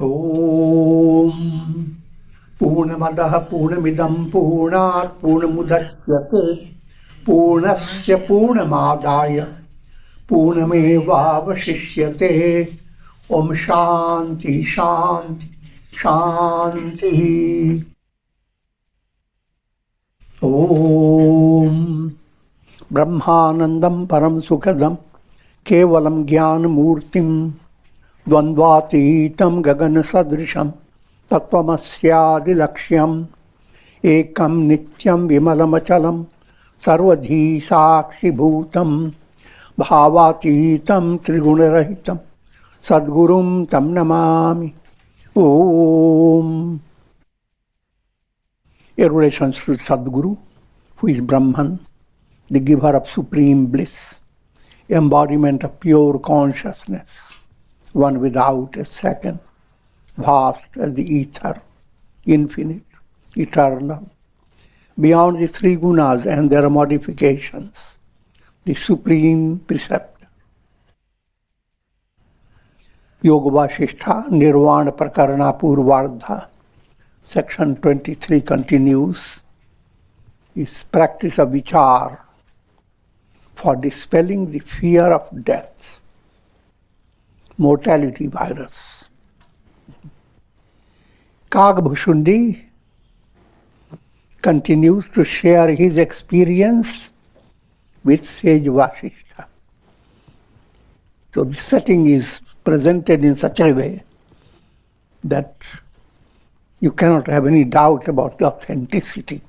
Om Purnamadaha Purnamidam Purnat Purnamudachyate Purnasya Purnamadaya Purnamevavashishyate Om Shanti Shanti Shanti. Om Brahmanandam Param Sukhadam Kevalam Jnana Murtim Dvandvatītam Gagana Sadrisham Tattvamasya Laksham Ekam Nityam Vimalamachalam Sarvadhi Sakshi Bhutam Bhavatītam Trigunarahitam Sadgurum Tam Namami. Om. Adorations to Sadguru, who is Brahman, the giver of supreme bliss, embodiment of pure consciousness, one without a second, vast as the ether, infinite, eternal, beyond the three gunas and their modifications, the supreme preceptor. Yoga Vasishtha Nirvana Prakarana Purvardha, section 23 continues, is practice of vichar for dispelling the fear of death, mortality virus. Kagbhushundi continues to share his experience with sage Vasishtha. So the setting is presented in such a way that you cannot have any doubt about the authenticity.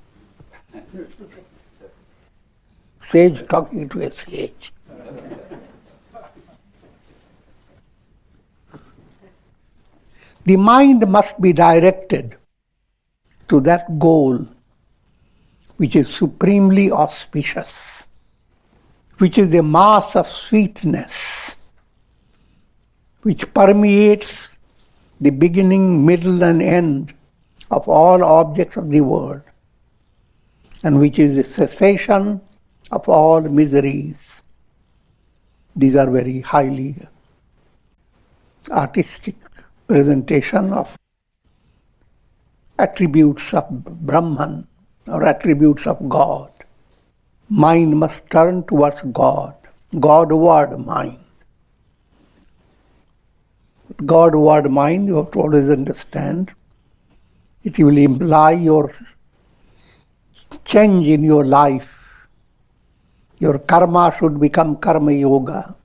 Sage talking to a sage. The mind must be directed to that goal which is supremely auspicious, which is a mass of sweetness, which permeates the beginning, middle and end of all objects of the world, and which is the cessation of all miseries. These are very highly artistic presentation of attributes of Brahman or attributes of God. Mind must turn towards God, Godward mind. Godward mind, you have to always understand, it will imply your change in your life. Your karma should become karma yoga.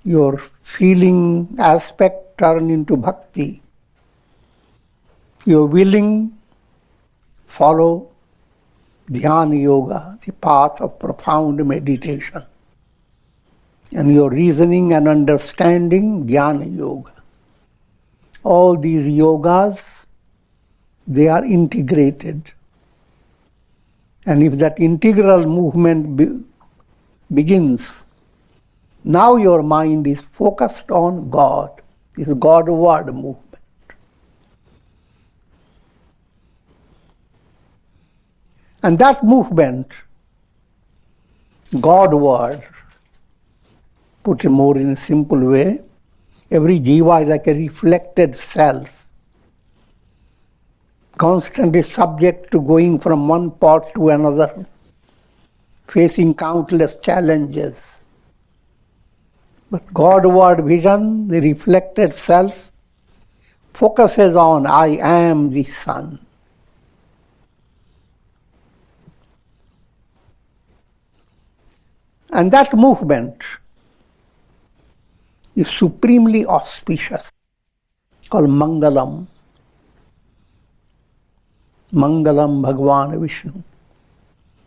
Your feeling aspect turn into bhakti. Your willing follow dhyana yoga, the path of profound meditation. And your reasoning and understanding, jnana yoga. All these yogas, they are integrated. And if that integral movement begins, now your mind is focused on God, this Godward movement. And that movement, Godward, put it more in a simple way, every jiva is like a reflected self, constantly subject to going from one pot to another, facing countless challenges. But Godward vision, the reflected self, focuses on I am the sun. And that movement is supremely auspicious, called Mangalam. Mangalam Bhagavan Vishnu.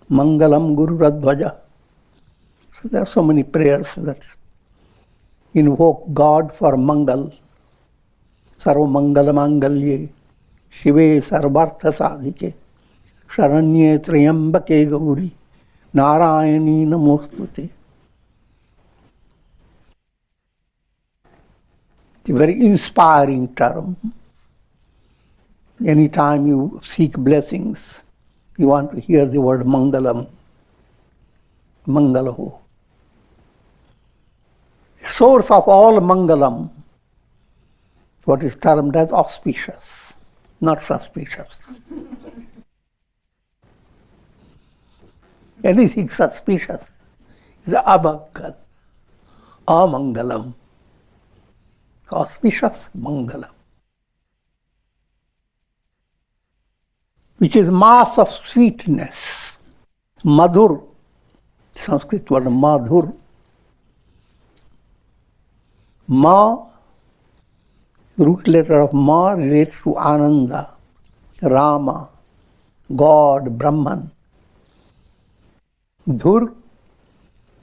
Mangalam Guru Radhvaja. So there are so many prayers that invoke God for Mangal. Sarva Mangala Mangalye, Shive Sarvartha Sadhike, Sharanye Triyambake Gauri, Narayani Namostute. It's a very inspiring term. Anytime you seek blessings, you want to hear the word Mangalam. Mangalahu. Source of all Mangalam what is termed as auspicious, not suspicious. Anything suspicious is amangal, amangalam. Auspicious, mangalam. Which is mass of sweetness. Madhur, Sanskrit word madhur. Ma, root letter of Ma relates to Ananda, Rama, God, Brahman. Dhur,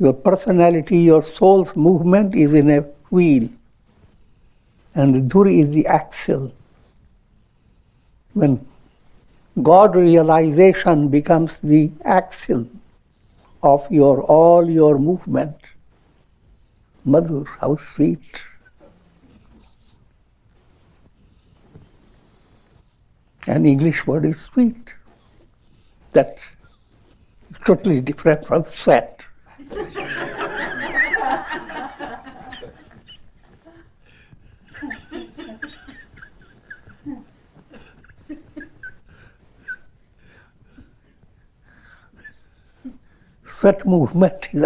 your personality, your soul's movement is in a wheel. And the dhur is the axle. When God realization becomes the axle of all your movement, Madhur, how sweet. An English word is sweet. That is totally different from sweat. Sweat movement is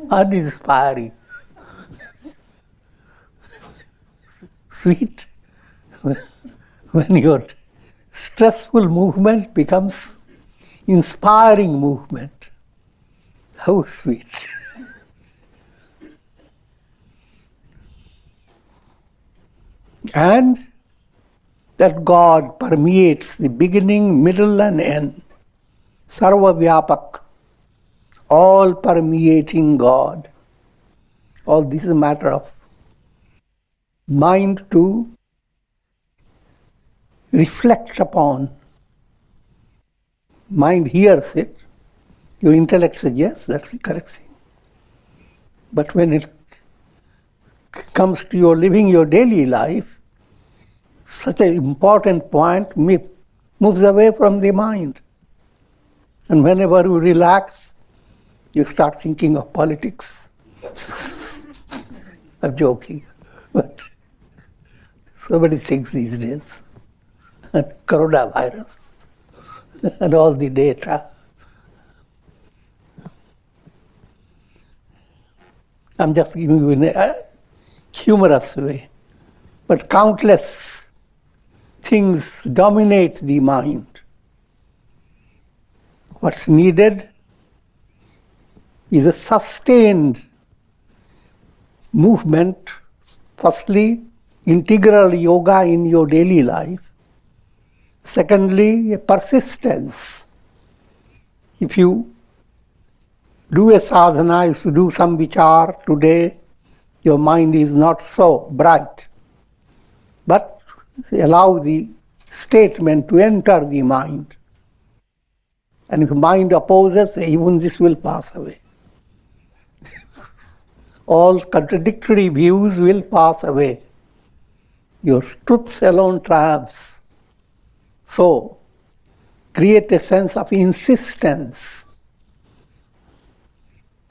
uninspiring. Sweet, when your stressful movement becomes inspiring movement. How sweet. And that God permeates the beginning, middle and end. Sarva Vyapak. All permeating God. All this is a matter of mind to reflect upon. Mind hears it. Your intellect says, yes, that's the correct thing. But when it comes to your living your daily life, such an important point moves away from the mind. And whenever you relax, you start thinking of politics. I'm joking, but so many things these days. And coronavirus and all the data. I'm just giving you in a humorous way. But countless things dominate the mind. What's needed is a sustained movement. Firstly, integral yoga in your daily life. Secondly, a persistence. If you do a sadhana, if you do some vichar today, your mind is not so bright. But allow the statement to enter the mind. And if mind opposes, even this will pass away. All contradictory views will pass away. Your truth alone triumphs. So, create a sense of insistence.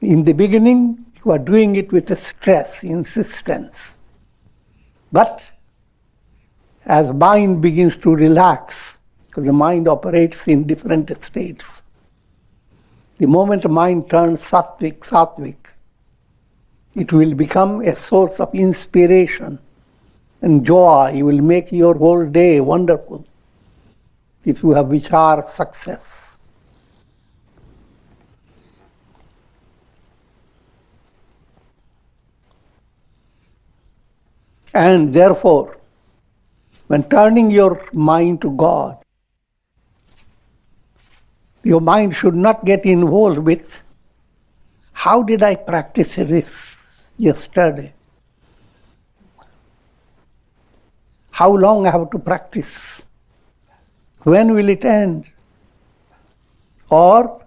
In the beginning, you are doing it with a stress, insistence. But as mind begins to relax, because the mind operates in different states, the moment the mind turns sattvic, it will become a source of inspiration and joy. It will make your whole day wonderful if you have vichar success. And therefore, when turning your mind to God, your mind should not get involved with, how did I practice this yesterday? How long I have to practice? When will it end? Or,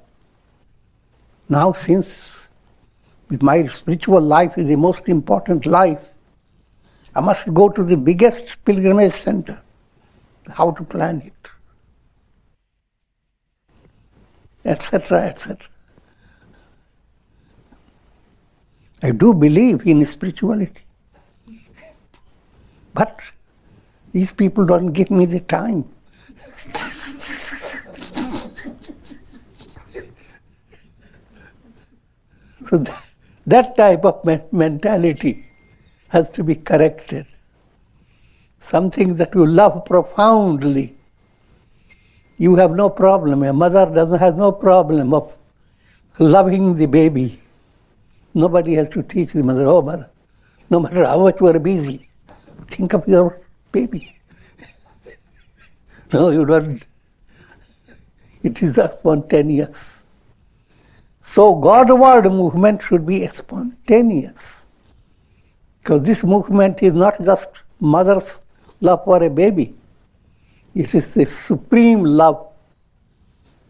now since my spiritual life is the most important life, I must go to the biggest pilgrimage center. How to plan it? Etc., etc. I do believe in spirituality. But these people don't give me the time. So that type of mentality has to be corrected. Something that you love profoundly, you have no problem. A mother has no problem of loving the baby. Nobody has to teach the mother, oh mother, no matter how much you are busy, think of your baby. No, you don't. It is spontaneous. So Godward movement should be spontaneous. Because this movement is not just mother's love for a baby. It is the supreme love.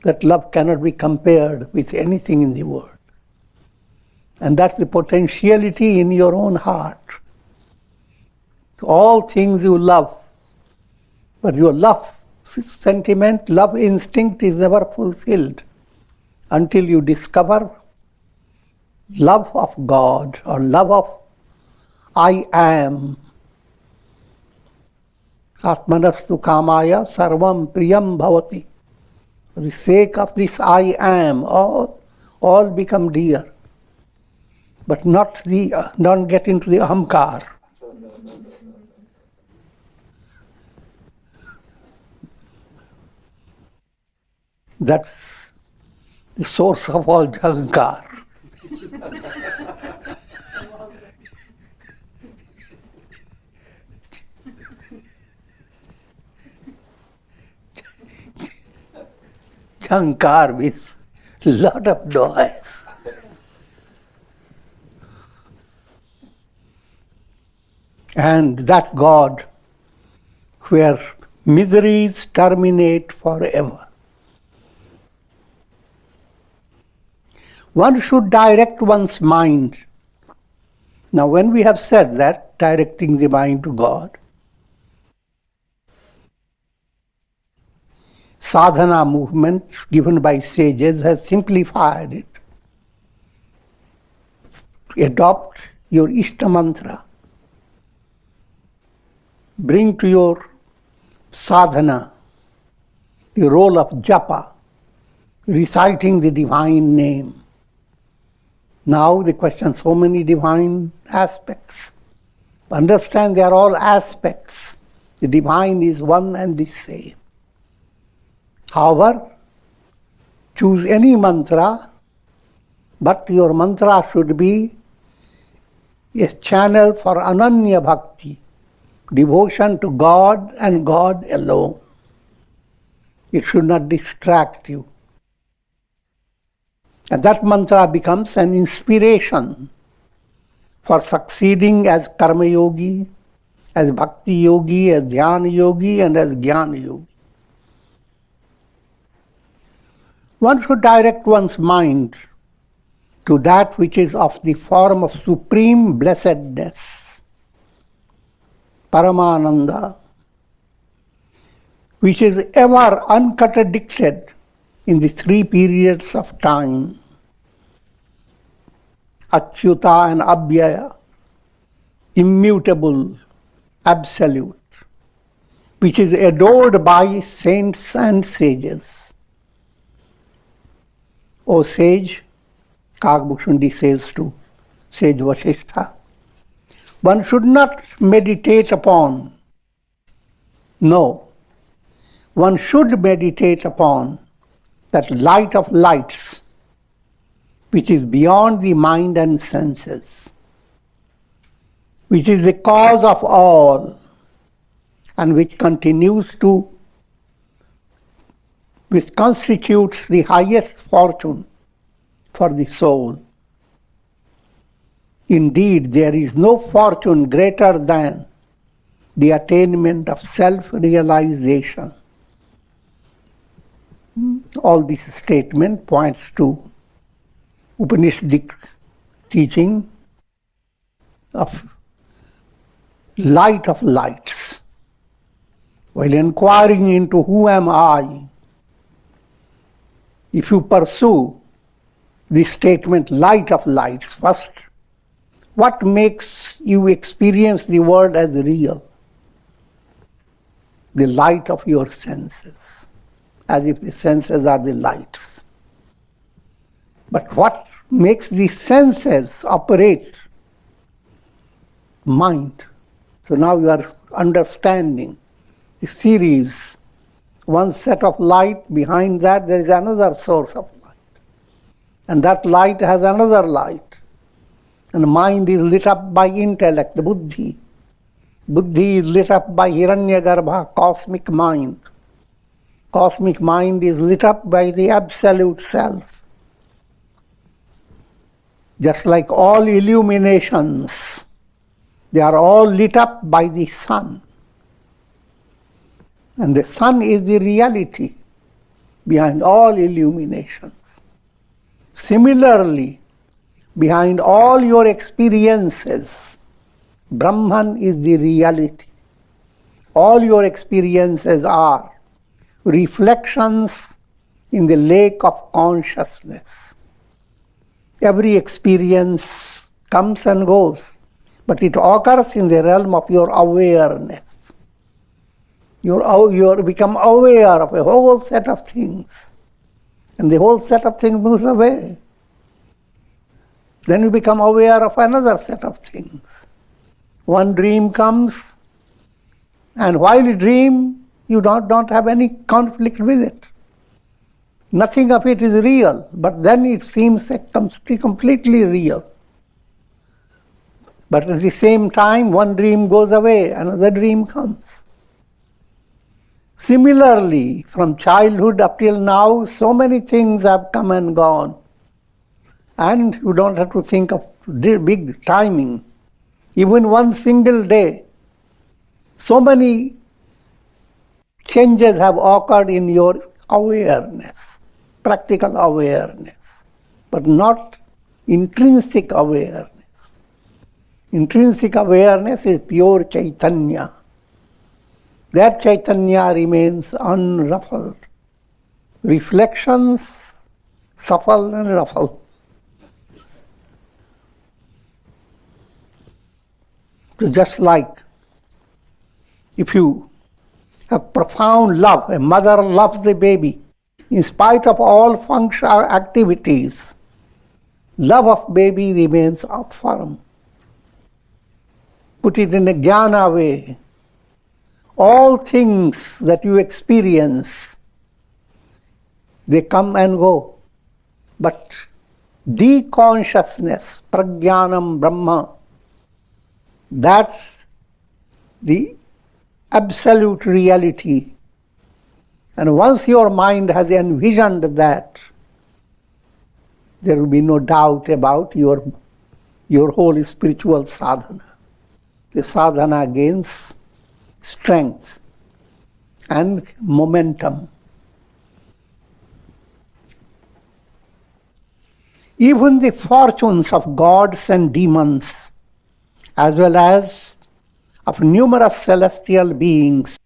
That love cannot be compared with anything in the world. And that's the potentiality in your own heart. All things you love, but your love sentiment, love instinct is never fulfilled until you discover love of God or love of I am. Atmanastu kamaya sarvam priyam bhavati. For the sake of this I am, all become dear. But don't get into the ahamkar. That's the source of all ahamkar. Ahamkar means lot of noise. And that God where miseries terminate forever. One should direct one's mind. Now, when we have said that, directing the mind to God, sadhana movement given by sages has simplified it. Adopt your Ishta mantra. Bring to your sadhana the role of japa, reciting the divine name. Now the question, so many divine aspects. Understand they are all aspects. The divine is one and the same. However, choose any mantra, but your mantra should be a channel for ananya bhakti, devotion to God and God alone. It should not distract you. And that mantra becomes an inspiration for succeeding as karma yogi, as bhakti yogi, as dhyana yogi, and as jnana yogi. One should direct one's mind to that which is of the form of supreme blessedness, Paramananda, which is ever uncontradicted in the three periods of time, Achyuta and Abhyaya, immutable, absolute, which is adored by saints and sages. O sage, Kagbhushundi says to sage Vasishtha, one should not meditate upon, no, one should meditate upon that light of lights which is beyond the mind and senses, which is the cause of all and which constitutes the highest fortune for the soul. Indeed, there is no fortune greater than the attainment of self-realization. All this statement points to Upanishadic teaching of light of lights. While inquiring into who am I, if you pursue the statement light of lights first, what makes you experience the world as real? the light of your senses, as if the senses are the lights. But what makes the senses operate? Mind. So now you are understanding the series. One set of light, behind that there is another source of light. And that light has another light. And mind is lit up by intellect, buddhi. Buddhi is lit up by Hiranyagarbha, cosmic mind. Cosmic mind is lit up by the absolute self. Just like all illuminations, they are all lit up by the sun. And the sun is the reality behind all illuminations. Similarly, behind all your experiences, Brahman is the reality. All your experiences are reflections in the lake of consciousness. Every experience comes and goes, but it occurs in the realm of your awareness. You become aware of a whole set of things, and the whole set of things moves away. Then you become aware of another set of things. One dream comes, and while you dream, you don't have any conflict with it. Nothing of it is real, but then it seems completely real. But at the same time, one dream goes away, another dream comes. Similarly, from childhood up till now, so many things have come and gone. And you don't have to think of big timing. Even one single day, so many changes have occurred in your awareness, practical awareness, but not intrinsic awareness. Intrinsic awareness is pure Chaitanya. That Chaitanya remains unruffled. Reflections shuffle and ruffle. So just like if you have profound love, a mother loves the baby, in spite of all functional activities, love of baby remains firm. Put it in a jnana way. All things that you experience, they come and go. But the consciousness, prajnanam Brahma, that's the absolute reality. And once your mind has envisioned that, there will be no doubt about your whole spiritual sadhana. The sadhana gains strength and momentum. Even the fortunes of gods and demons, as well as of numerous celestial beings,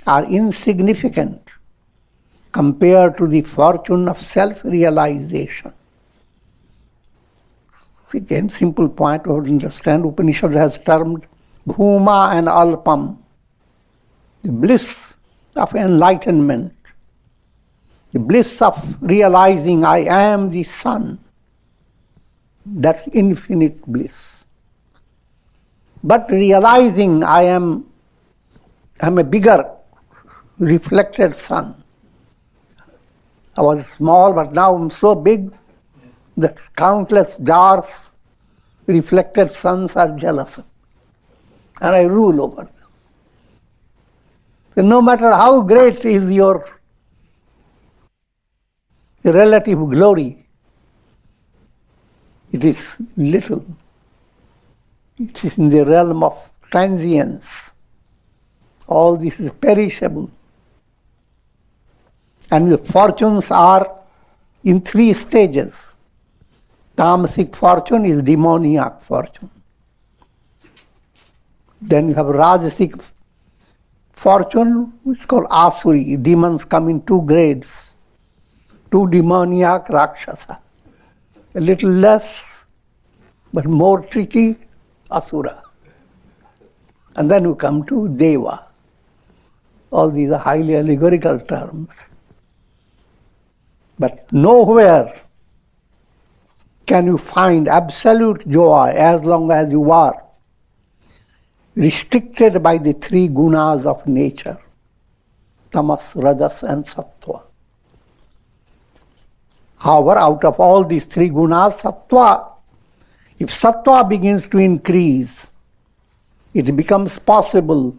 are insignificant compared to the fortune of self-realization. Again, simple point to understand, Upanishad has termed Bhuma and Alpam, the bliss of enlightenment, the bliss of realizing I am the sun, that's infinite bliss. But realizing I am a bigger reflected sun. I was small, but now I'm so big that countless stars, reflected suns are jealous of me. And I rule over them. So no matter how great is your relative glory, it is little. It is in the realm of transience. All this is perishable. And your fortunes are in 3 stages. Tamasic fortune is demoniac fortune. Then you have Rajasic fortune, which is called Asuri. Demons come in 2 grades. 2 demoniac Rakshasa. A little less, but more tricky, Asura. And then you come to Deva. All these are highly allegorical terms. But nowhere can you find absolute joy as long as you are restricted by the three gunas of nature, tamas, rajas and sattva. However, out of all these three gunas, sattva, if sattva begins to increase, it becomes possible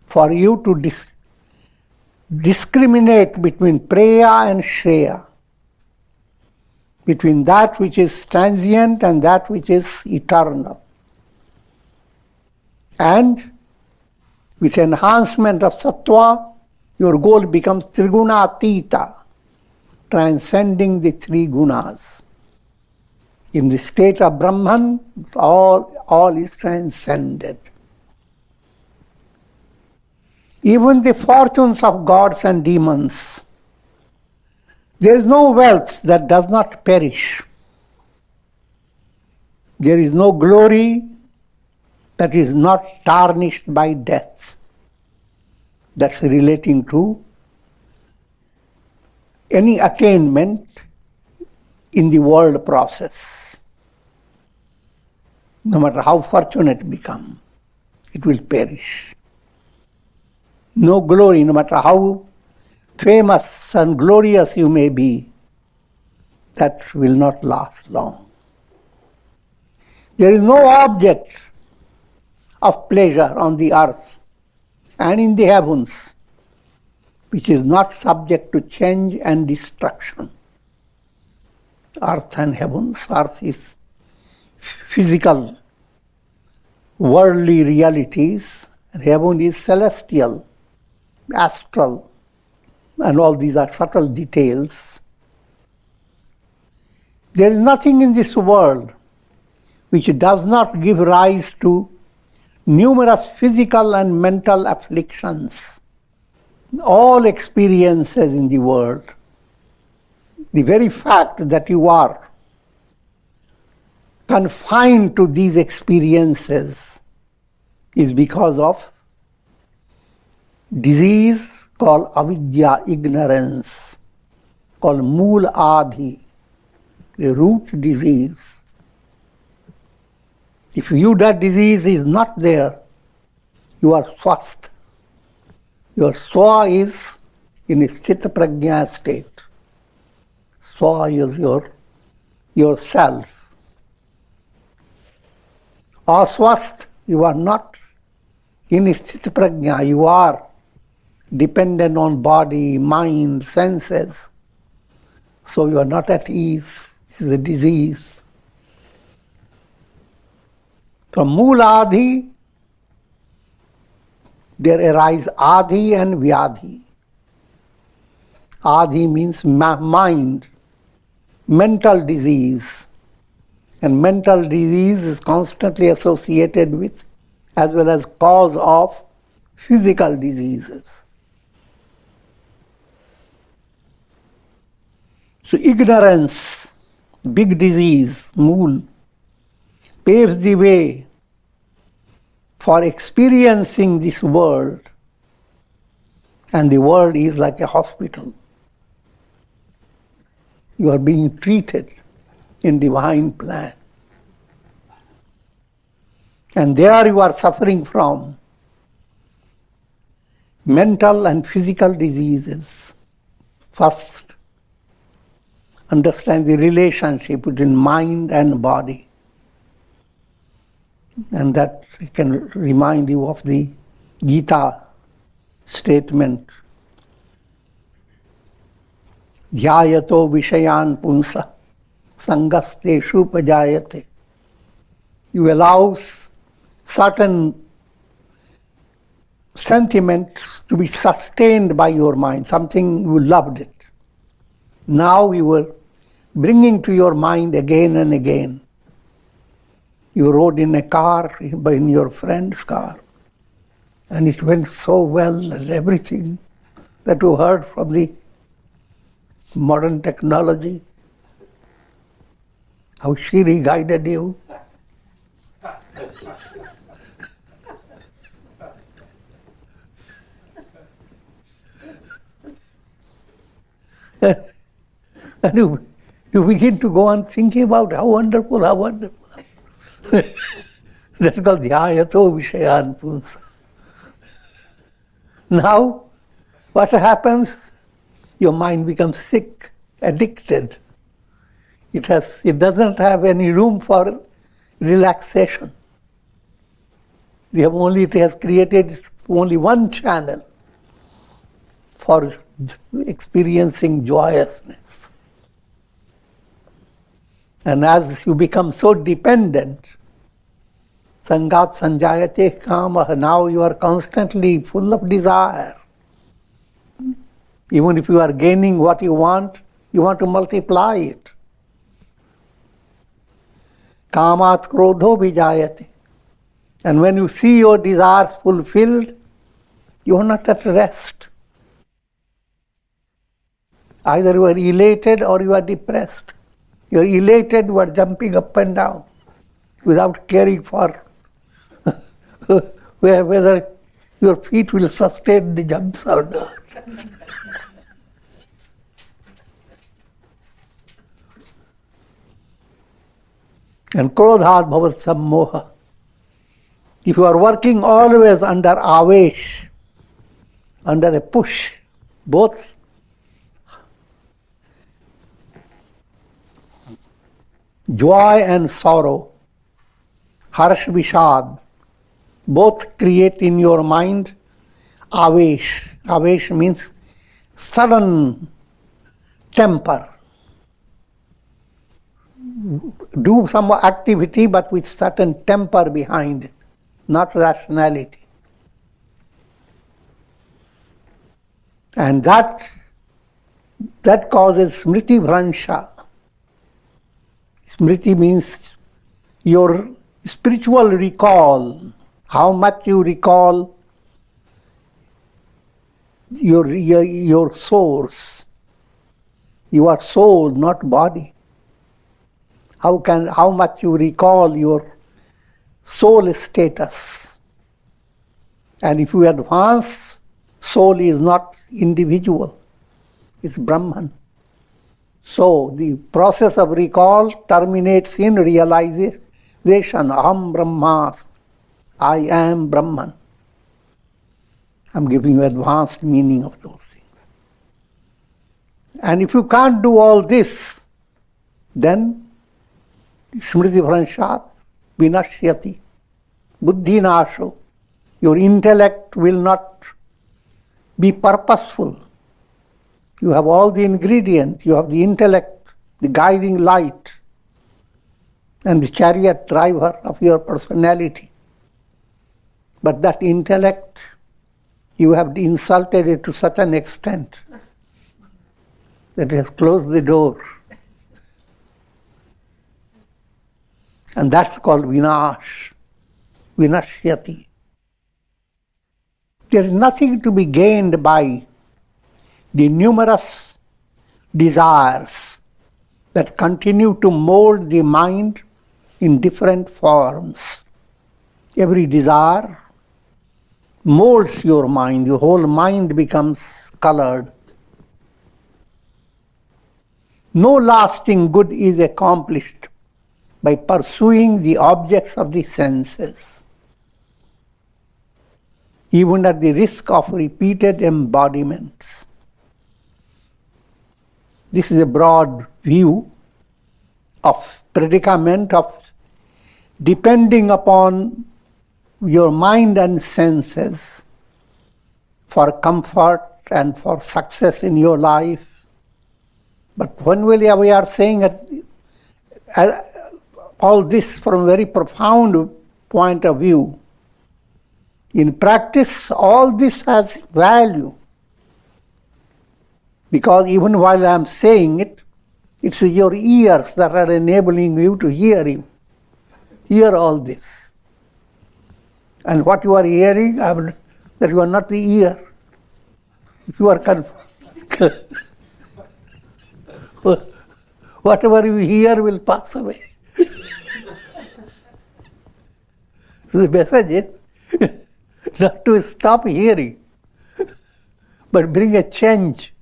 for you to discriminate between preya and shreya, between that which is transient and that which is eternal. And with enhancement of sattva, your goal becomes triguna-atita, transcending the three gunas. In the state of Brahman, all is transcended. Even the fortunes of gods and demons, there is no wealth that does not perish. There is no glory that is not tarnished by death. That's relating to any attainment in the world process. No matter how fortunate you become, it will perish. No glory, no matter how famous and glorious you may be, that will not last long. There is no object of pleasure on the earth and in the heavens which is not subject to change and destruction. Earth and heavens, earth is physical, worldly realities, and heaven is celestial, astral, and all these are subtle details. There is nothing in this world which does not give rise to numerous physical and mental afflictions. All experiences in the world, the very fact that you are confined to these experiences is because of disease called avidya, ignorance, called mool adhi, the root disease. If that disease is not there, you are swasth. Your swa is in a chita prajna state. Swa is yourself. Aswasth, you are not in sthita prajna, you are dependent on body, mind, senses. So you are not at ease. It is a disease. From mooladhi, there arise adhi and vyadhi. Adhi means mind, mental disease. And mental disease is constantly associated with, as well as cause of, physical diseases. So ignorance, big disease, mool, paves the way for experiencing this world. And the world is like a hospital. You are being treated in divine plan. And there you are suffering from mental and physical diseases. First, understand the relationship between mind and body. And that can remind you of the Gita statement. Dhyayato vishayan punsa sangasteshu pajayate. You allow certain sentiments to be sustained by your mind, something you loved it. Now you are bringing to your mind again and again. You rode in a car, in your friend's car, and it went so well, and everything that you heard from the modern technology, how Shri guided you. And you begin to go on thinking about how wonderful, how wonderful. That's called dhyayato vishayan punsa. Now, what happens? Your mind becomes sick, addicted. It doesn't have any room for relaxation. It has created only one channel for experiencing joyousness. And as you become so dependent, sangat sanjayate kamah, now you are constantly full of desire. Even if you are gaining what you want to multiply it. Kamat krodho vijayate. And when you see your desires fulfilled, you are not at rest. Either you are elated or you are depressed. You are elated, you are jumping up and down without caring for whether your feet will sustain the jumps or not. And krodhat bhavat sammoha. If you are working always under avesh, under a push, both joy and sorrow, harsh vishad, both create in your mind avesh. Avesh means sudden temper. Do some activity but with certain temper behind it, not rationality. And that causes smriti bhransha. Smriti means your spiritual recall, how much you recall your source. You are soul, not body. How much you recall your soul status. And if you advance, soul is not individual, it's Brahman. So the process of recall terminates in realization, Aham Brahmasmi, I am Brahman. I'm giving you advanced meaning of those things. And if you can't do all this, then Smriti Bhranshat Vinashyati, Buddhi Nasho, your intellect will not be purposeful. You have all the ingredients, you have the intellect, the guiding light, and the chariot driver of your personality. But that intellect, you have insulted it to such an extent that it has closed the door. And that's called vinash, vinashyati. There is nothing to be gained by the numerous desires that continue to mold the mind in different forms. Every desire molds your mind, your whole mind becomes colored. No lasting good is accomplished by pursuing the objects of the senses, even at the risk of repeated embodiments. This is a broad view of predicament of depending upon your mind and senses for comfort and for success in your life. But when we are saying all this from a very profound point of view, in practice all this has value. Because even while I am saying it, it's your ears that are enabling you to hear all this. And what you are hearing, that you are not the ear. If you are whatever you hear will pass away. So the message is not to stop hearing, but bring a change.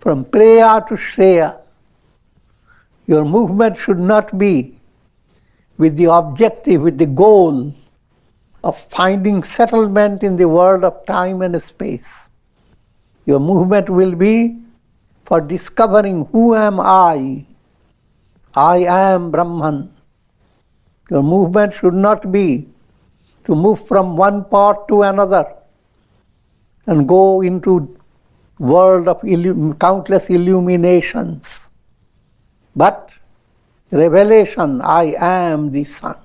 from Preya to Shreya. Your movement should not be with the objective, with the goal of finding settlement in the world of time and space. Your movement will be for discovering who am I. I am Brahman. Your movement should not be to move from one part to another and go into world of countless illuminations. But revelation, I am the sun.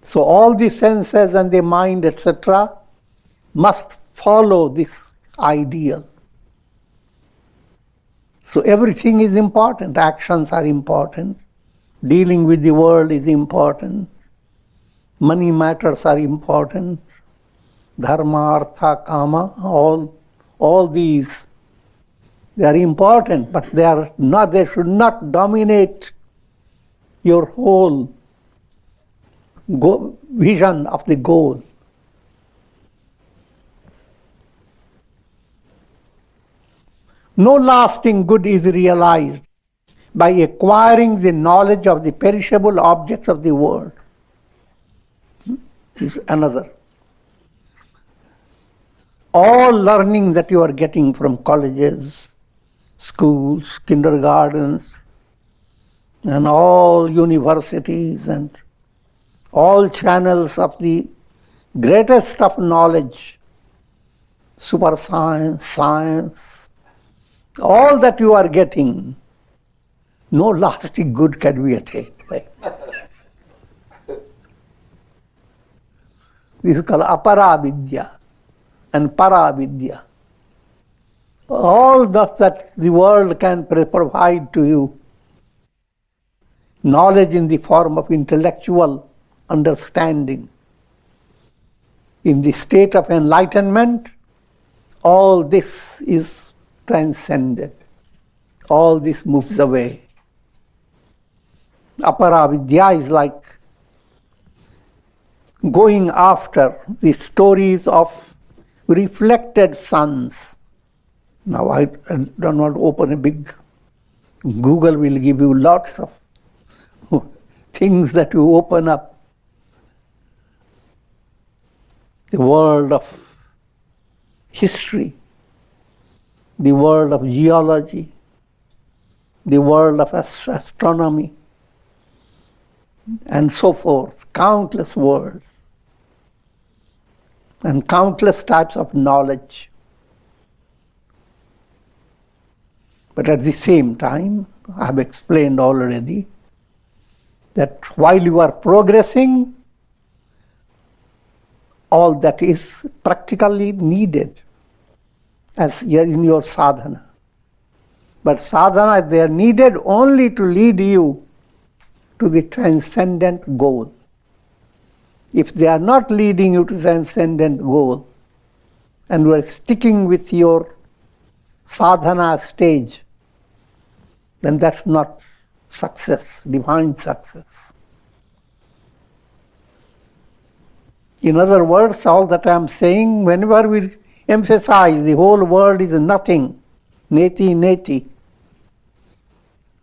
So all the senses and the mind, etc., must follow this ideal. So everything is important. Actions are important. Dealing with the world is important. Money matters are important. Dharma, artha, kama, all these, they are important, but they should not dominate your whole vision of the goal. No lasting good is realized by acquiring the knowledge of the perishable objects of the world. Is another. All learning that you are getting from colleges, schools, kindergartens, and all universities and all channels of the greatest of knowledge, super science, science, all that you are getting, no lasting good can be attained. This is called aparavidya and paravidya. All that the world can provide to you, knowledge in the form of intellectual understanding, in the state of enlightenment, all this is transcended. All this moves away. Aparavidya is like going after the stories of reflected suns. Now I don't want to open a big, Google will give you lots of things that you open up. The world of history, the world of geology, the world of astronomy, and so forth, countless worlds, and countless types of knowledge. But at the same time, I have explained already that while you are progressing, all that is practically needed as in your sadhana. But sadhana, they are needed only to lead you to the transcendent goal. If they are not leading you to the transcendent goal, and you are sticking with your sadhana stage, then that's not success, divine success. In other words, all that I am saying, whenever we emphasize the whole world is nothing, neti neti,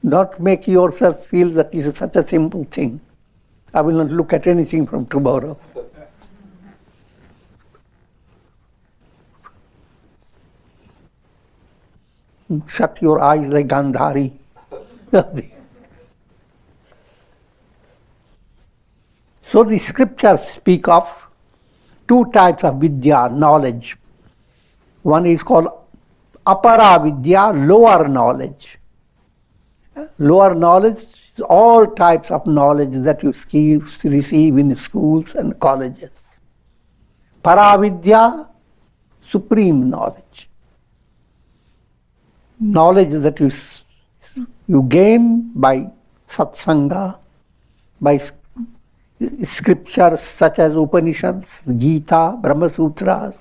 don't make yourself feel that it is such a simple thing. I will not look at anything from tomorrow. Shut your eyes like Gandhari. So the scriptures speak of two types of vidya, knowledge. One is called apara vidya, lower knowledge. Lower knowledge is all types of knowledge that you receive in schools and colleges. Paravidya, supreme knowledge. Knowledge that you gain by satsanga, by scriptures such as Upanishads, Gita, Brahma Sutras.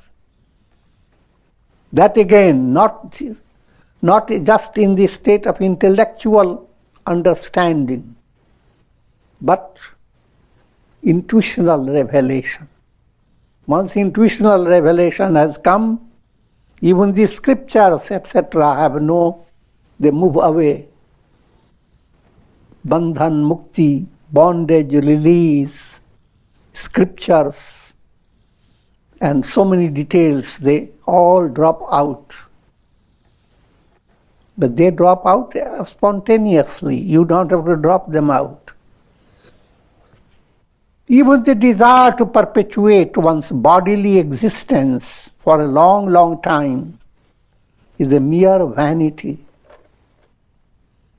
That again, not just in the state of intellectual understanding, but intuitional revelation. Once intuitional revelation has come, Even the scriptures, etc., they move away. Bandhan, mukti, bondage, release, scriptures, and so many details, they all drop out. But they drop out spontaneously. You don't have to drop them out. Even the desire to perpetuate one's bodily existence for a long, long time is a mere vanity.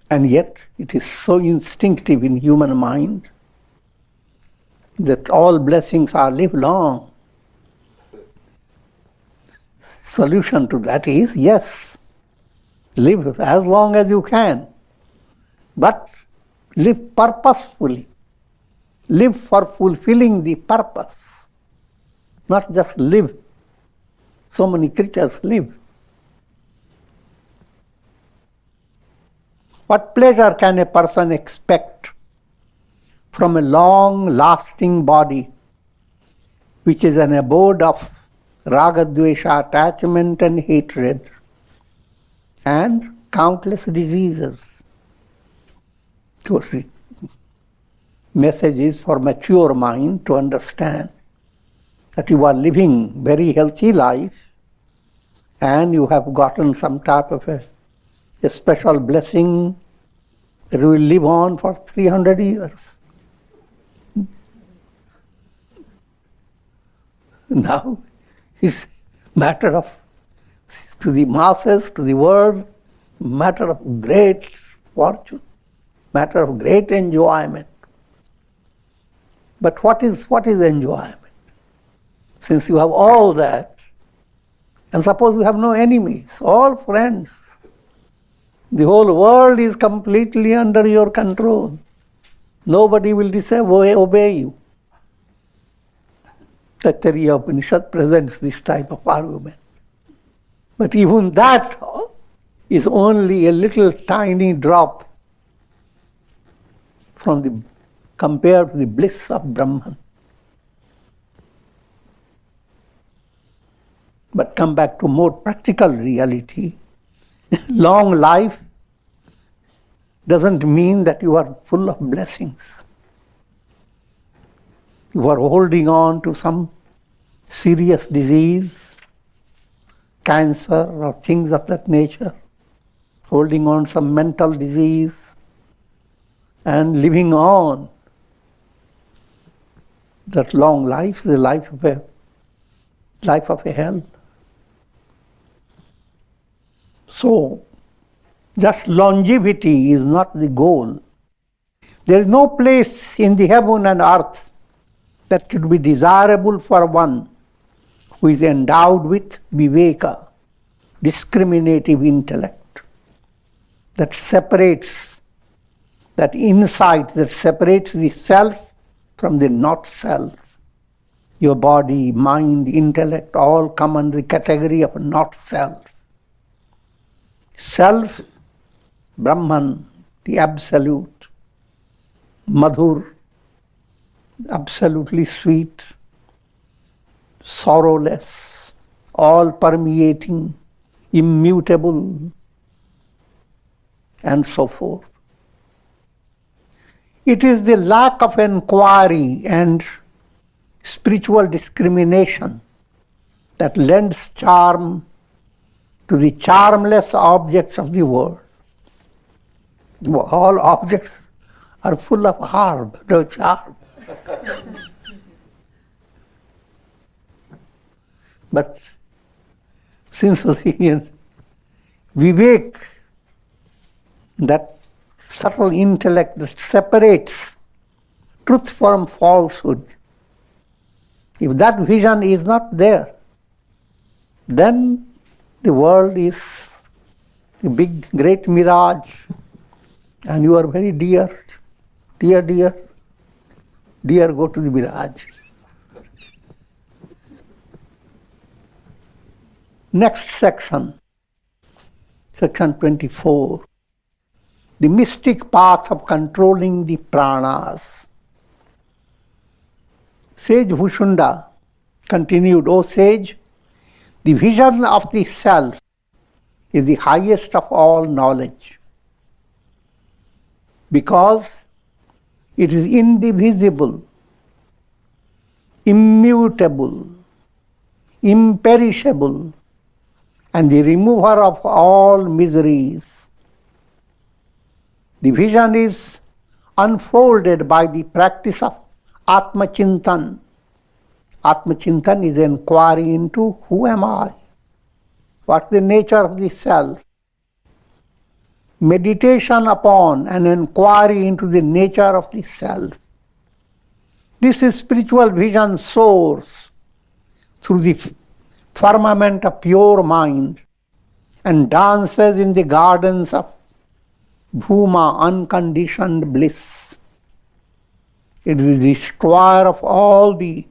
And yet it is so instinctive in human mind that all blessings are live long. Solution to that is, yes, live as long as you can, but live purposefully. Live for fulfilling the purpose, not just live. So many creatures live. What pleasure can a person expect from a long-lasting body, which is an abode of raga, dvesha, attachment and hatred, and countless diseases? So the message is for mature mind to understand that you are living very healthy life and you have gotten some type of a special blessing that you will live on for 300 years. Now it's matter of, to the masses, to the world, matter of great fortune, matter of great enjoyment. But what is enjoyment? Since you have all that, and suppose you have no enemies, all friends, the whole world is completely under your control. Nobody will obey you. Taittiriya Upanishad presents this type of argument. But even that is only a little tiny drop compared to the bliss of Brahman. But come back to more practical reality. Long life doesn't mean that you are full of blessings. You are holding on to some serious disease, cancer or things of that nature, holding on some mental disease and living on. That long life, the life of a hell. So, just longevity is not the goal. There is no place in the heaven and earth that could be desirable for one who is endowed with viveka, discriminative intellect, that separates, that insight that separates the self from the not self. Your body, mind, intellect all come under the category of not self. Self, Brahman, the absolute, Madhur, absolutely sweet, sorrowless, all permeating, immutable, and so forth. It is the lack of inquiry and spiritual discrimination that lends charm to the charmless objects of the world. All objects are full of harm, no charm. But since the vivek, that subtle intellect that separates truth from falsehood, if that vision is not there, then the world is a big, great mirage, and you are very dear, go to the mirage. Next section, section 24, the mystic path of controlling the pranas. Sage Bhushunda continued, O sage, The vision of the self is the highest of all knowledge, because it is indivisible, immutable, imperishable, and the remover of all miseries. The vision is unfolded by the practice of Atma Chintan. Atma Chintan is inquiry into who am I? What's the nature of the self? Meditation upon and inquiry into the nature of the self. This is spiritual vision soars through the firmament of pure mind and dances in the gardens of Bhuma, unconditioned bliss. It is the destroyer of all the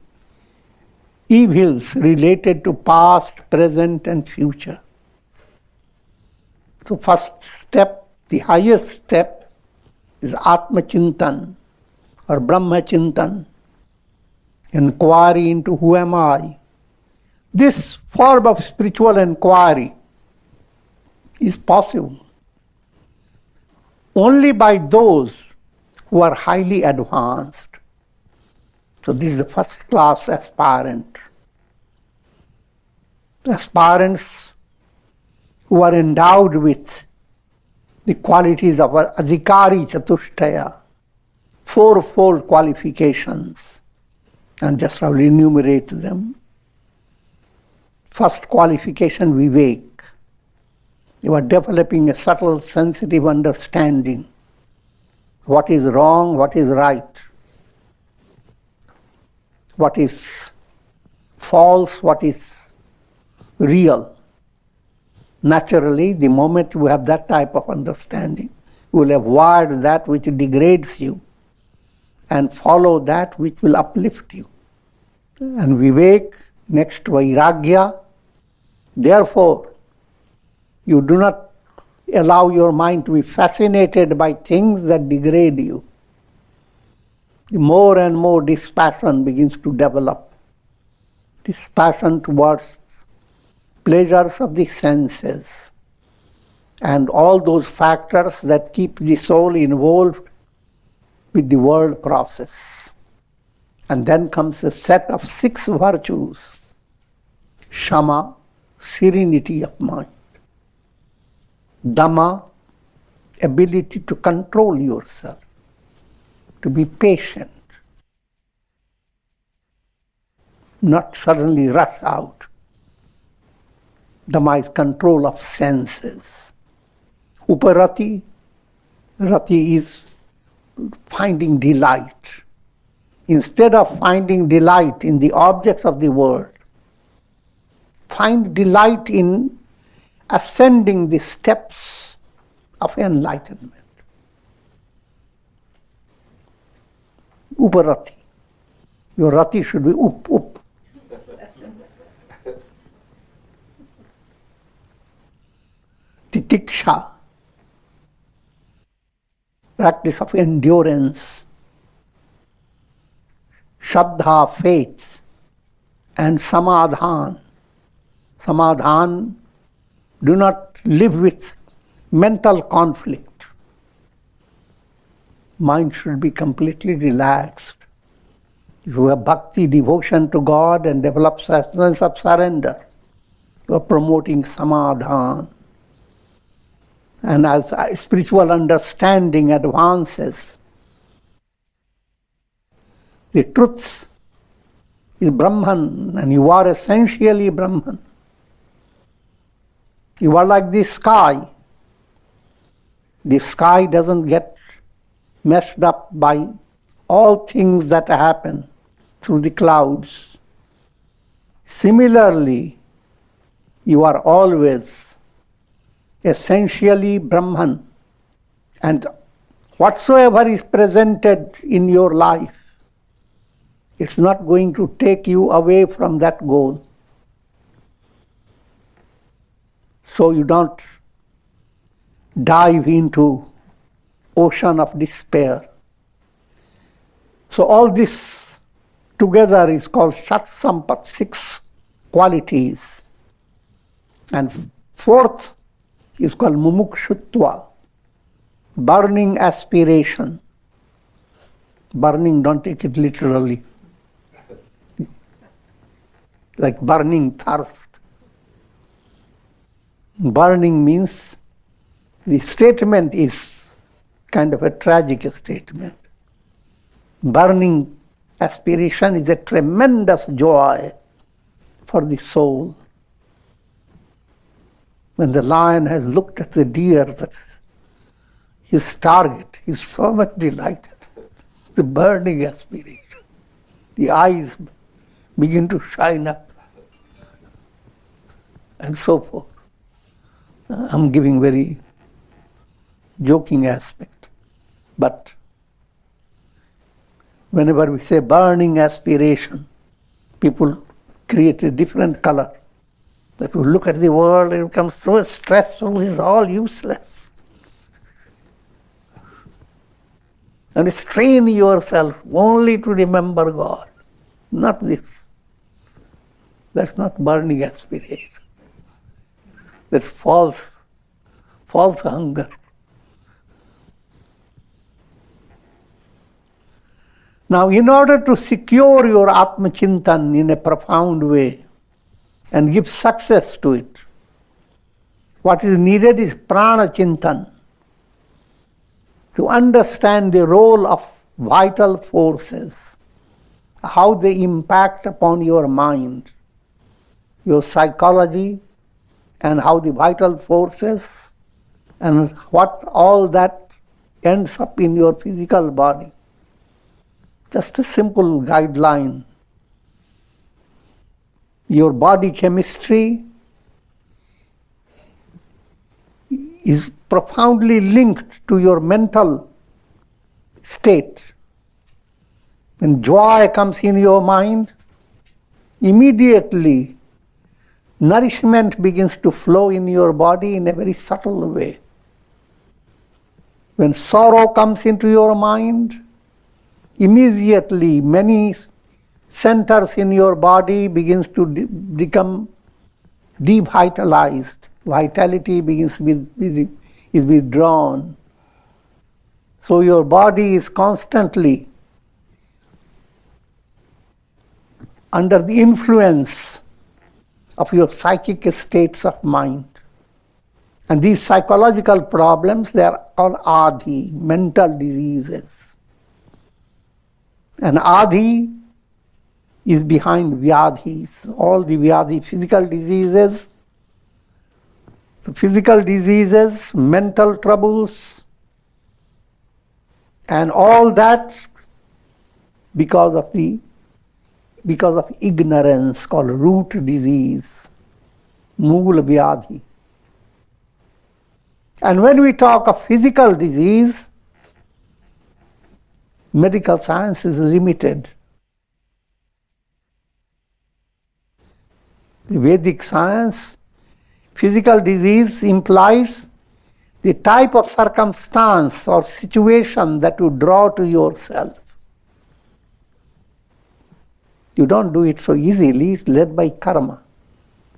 evils related to past, present, and future. So first step, the highest step, is Atma Chintan or Brahma Chintan, inquiry into who am I. This form of spiritual inquiry is possible only by those who are highly advanced. So this is the first class aspirant. Aspirants who are endowed with the qualities of Adhikari Chatushtaya, fourfold qualifications, and just I will enumerate them. First qualification, Vivek. You are developing a subtle, sensitive understanding. What is wrong, what is right, what is false, what is real. Naturally, the moment you have that type of understanding, you will avoid that which degrades you and follow that which will uplift you. And Vivek, next Vairagya. Therefore, you do not allow your mind to be fascinated by things that degrade you. The more and more dispassion begins to develop. Dispassion towards pleasures of the senses and all those factors that keep the soul involved with the world process. And then comes a set of 6 virtues. Shama, serenity of mind. Dhamma, ability to control yourself, to be patient, not suddenly rush out. Dhamma is control of senses. Uparati, rati is finding delight. Instead of finding delight in the objects of the world, find delight in ascending the steps of enlightenment. Uparati. Your rati should be up. Titiksha. Practice of endurance. Shraddha, faith. And samadhan. Samadhan, do not live with mental conflict. Mind should be completely relaxed. If you have bhakti, devotion to God, and develop a sense of surrender, you are promoting samadhan. And as spiritual understanding advances, the truth is Brahman, and you are essentially Brahman. You are like the sky. The sky doesn't get messed up by all things that happen through the clouds. Similarly, you are always essentially Brahman, and whatsoever is presented in your life, it's not going to take you away from that goal. So you don't dive into ocean of despair. So all this together is called Shat Sampat, 6 qualities. And fourth is called mumukshutva, burning aspiration. Burning, don't take it literally. Like burning thirst. Burning means the statement is kind of a tragic statement. Burning aspiration is a tremendous joy for the soul. When the lion has looked at the deer, his target, he is so much delighted. The burning aspiration. The eyes begin to shine up, and so forth. I'm giving very joking aspect. But whenever we say burning aspiration, people create a different color. That we look at the world, it becomes so stressful, it's all useless. And strain yourself only to remember God. Not this. That's not burning aspiration. That's false hunger. Now, in order to secure your Atma Chintan in a profound way and give success to it, what is needed is Prana Chintan. To understand the role of vital forces, how they impact upon your mind, your psychology, and how the vital forces and what all that ends up in your physical body. Just a simple guideline. Your body chemistry is profoundly linked to your mental state. When joy comes in your mind, immediately nourishment begins to flow in your body in a very subtle way. When sorrow comes into your mind, immediately many centers in your body begins to become devitalized. Vitality begins is withdrawn. So your body is constantly under the influence of your psychic states of mind. And these psychological problems, they are called Adi, mental diseases. And Adi is behind Vyadhis, all the Vyadhi, physical diseases, mental troubles, and all that because of ignorance, called root disease, Mool Vyadhi. And when we talk of physical disease, medical science is limited. The Vedic science, physical disease implies the type of circumstance or situation that you draw to yourself. You don't do it so easily, it's led by karma.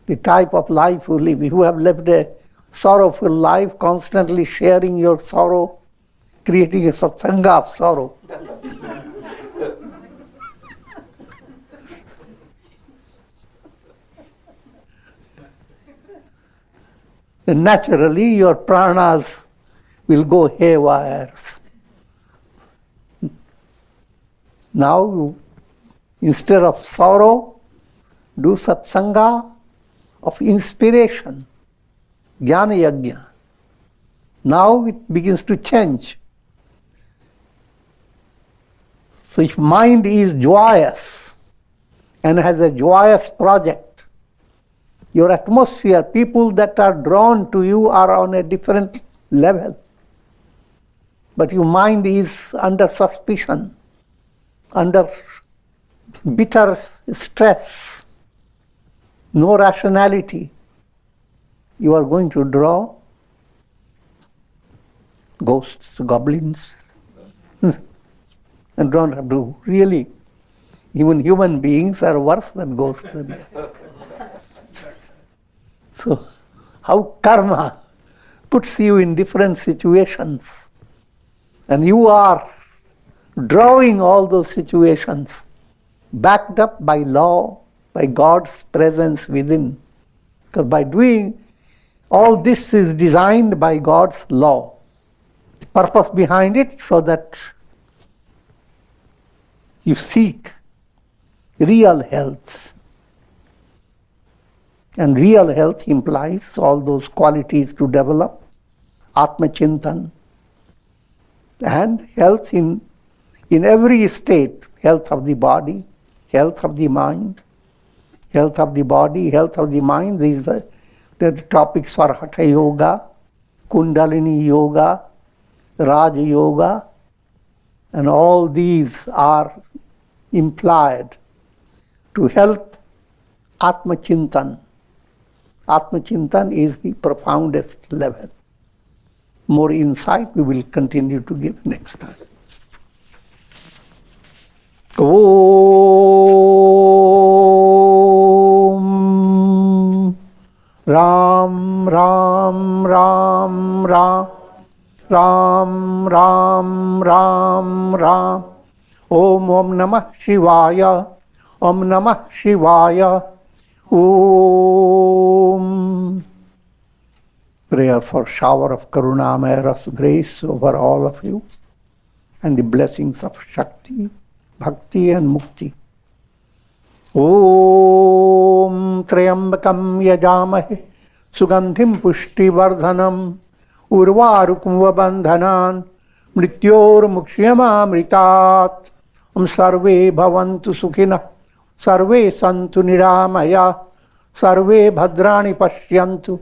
The type of life you live. If you have lived a sorrowful life, constantly sharing your sorrow, creating a satsanga of sorrow. Then naturally your pranas will go haywire. Now, instead of sorrow, do satsanga of inspiration, jnana yajna. Now it begins to change. So if mind is joyous and has a joyous project, your atmosphere, people that are drawn to you are on a different level. But your mind is under suspicion, under bitter stress, no rationality. You are going to draw ghosts, goblins, and don't have to really, even human beings are worse than ghosts. So how karma puts you in different situations. And you are drawing all those situations, backed up by law, by God's presence within. Because by doing all this is designed by God's law. The purpose behind it so that you seek real health. And real health implies all those qualities to develop, Atma Chintan, and health in every state, health of the body, health of the mind, health of the body, health of the mind. These are the topics for Hatha Yoga, Kundalini Yoga, Raja Yoga, and all these are implied to help Atma Chintan. Atma Chintan is the profoundest level. More insight we will continue to give next time. Om Ram Ram Ram Ram Ram Ram Ram Ram Om Namah Shivaya Om Namah Shivaya Om. Prayer for shower of Karunamaya Ras grace over all of you and the blessings of Shakti, Bhakti and Mukti. Om Trayambakam Yajamahe Sugandhim Pushti Vardhanam Urvarukum Vabandhanan Mrityor Mukshyamamritat. Om Sarve Bhavantu Sukhina Sarve Santu Niramaya Sarve Bhadrani Pashyantu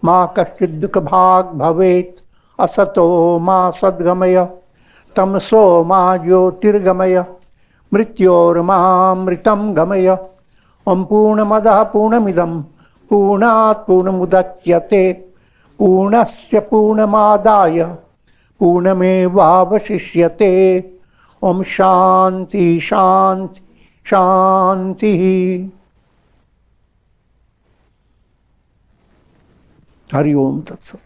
Ma Kashchid Dukha Bhag Bhavet Asato Ma Sadgamaya Tamso Ma Jyotirgamaya Mrityor Ma Mritam Gamaya. Om Purnamadaha Purnamidam Purnat Purnamudachyate Purnasya Purnamadaya Purnamevavashishyate. Om Shanti Shanti Shanti. Hari Om Tat Sat.